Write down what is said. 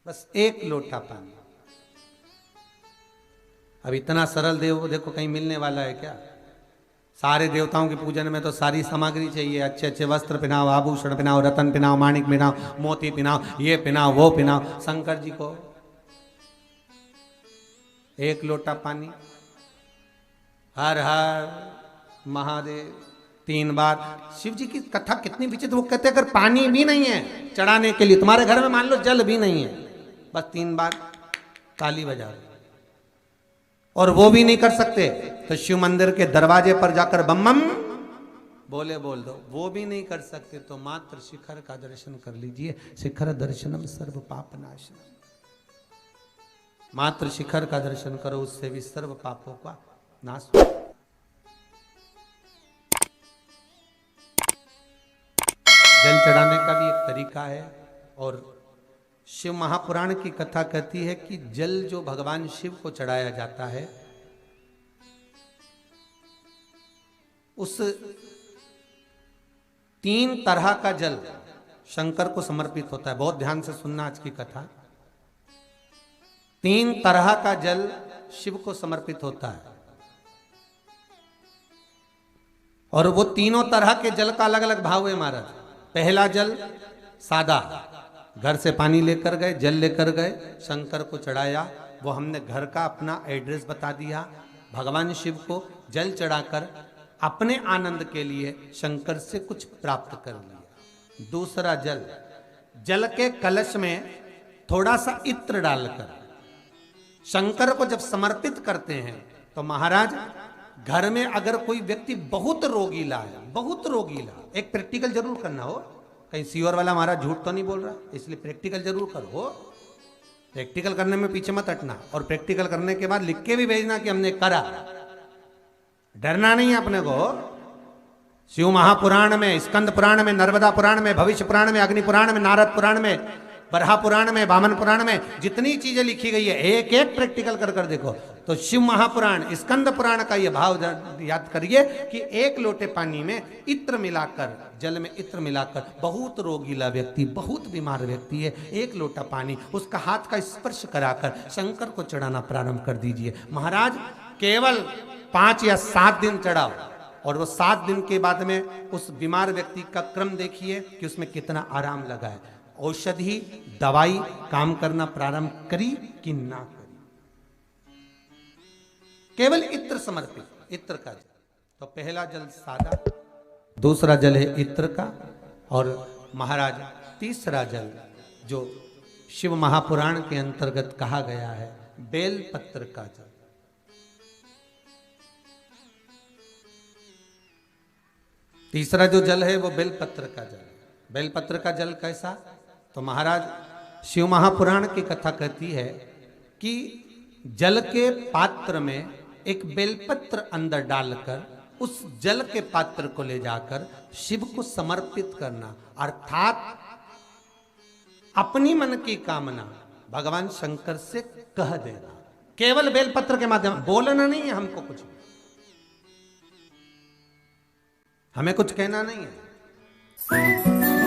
बस एक लोटा पानी। अब इतना सरल देव देखो कहीं मिलने वाला है क्या? सारे देवताओं के पूजन में तो सारी सामग्री चाहिए, अच्छे अच्छे वस्त्र पहनाओ, आभूषण पहनाओ, रतन पहनाओ, माणिक पहनाओ, मोती पहनाओ, ये पहनाओ वो पहनाओ। शंकर जी को एक लोटा पानी, हर हर महादेव 3 बार। शिव जी की कथा कितनी विचित्र, वो कहते अगर पानी भी नहीं है चढ़ाने के लिए, तुम्हारे घर में मान लो जल भी नहीं है, बस 3 बार ताली बजा दो। और वो भी नहीं कर सकते तो शिव मंदिर के दरवाजे पर जाकर बम बम बोले बोल दो, वो भी नहीं कर सकते तो मात्र शिखर का दर्शन कर लीजिए। शिखर दर्शनम सर्व पाप नाशनम। मात्र शिखर का दर्शन करो, उससे भी सर्व पापों का नाश हो। जल चढ़ाने का भी एक तरीका है। और शिव महापुराण की कथा कहती है कि जल जो भगवान शिव को चढ़ाया जाता है, उस 3 तरह का जल शंकर को समर्पित होता है। बहुत ध्यान से सुनना आज की कथा। 3 तरह का जल शिव को समर्पित होता है, और वो तीनों तरह के जल का अलग अलग भाव है महाराज। पहला जल सादा, घर से पानी लेकर गए, जल लेकर गए, शंकर को चढ़ाया, वो हमने घर का अपना एड्रेस बता दिया, भगवान शिव को जल चढ़ाकर अपने आनंद के लिए शंकर से कुछ प्राप्त कर लिया। दूसरा जल, जल के कलश में थोड़ा सा इत्र डालकर शंकर को जब समर्पित करते हैं तो महाराज घर में अगर कोई व्यक्ति बहुत रोगीला है, बहुत रोगीला, एक प्रैक्टिकल जरूर करना हो, कहीं सीवर वाला महाराज झूठ तो नहीं बोल रहा, इसलिए प्रैक्टिकल जरूर करो। प्रैक्टिकल करने में पीछे मत हटना, और प्रैक्टिकल करने के बाद लिख के भी भेजना कि हमने करा। डरना नहीं है अपने को। शिव महापुराण में, स्कंद पुराण में, नर्मदा पुराण में, भविष्य पुराण में, अग्नि पुराण में, नारद पुराण में, बरहा पुराण में, वामन पुराण में जितनी चीजें लिखी गई है, एक एक प्रैक्टिकल कर कर देखो। तो शिव महापुराण, स्कंद पुराण का ये भाव याद करिए कि 1 लोटे पानी में इत्र मिलाकर, जल में इत्र मिलाकर, बहुत रोगीला व्यक्ति, बहुत बीमार व्यक्ति है, 1 लोटा पानी उसका हाथ का स्पर्श कराकर शंकर को चढ़ाना प्रारंभ कर दीजिए। महाराज केवल 5 या 7 दिन चढ़ाओ, और वो 7 दिन के बाद में उस बीमार व्यक्ति का क्रम देखिए कि उसमें कितना आराम लगा है। औषधि दवाई काम करना प्रारंभ करी कि ना करी। केवल इत्र समर्पित, इत्र का जल। तो पहला जल सादा, दूसरा जल है इत्र का, और महाराज तीसरा जल जो शिव महापुराण के अंतर्गत कहा गया है, बेल पत्र का जल। तीसरा जो जल है वो बेलपत्र का जल। बेलपत्र का जल कैसा? तो महाराज शिव महापुराण की कथा कहती है कि जल के पात्र में एक बेलपत्र अंदर डालकर उस जल के पात्र को ले जाकर शिव को समर्पित करना, अर्थात अपनी मन की कामना भगवान शंकर से कह देना। केवल बेलपत्र के माध्यम, बोलना नहीं है हमको कुछ, हमें कुछ कहना नहीं है।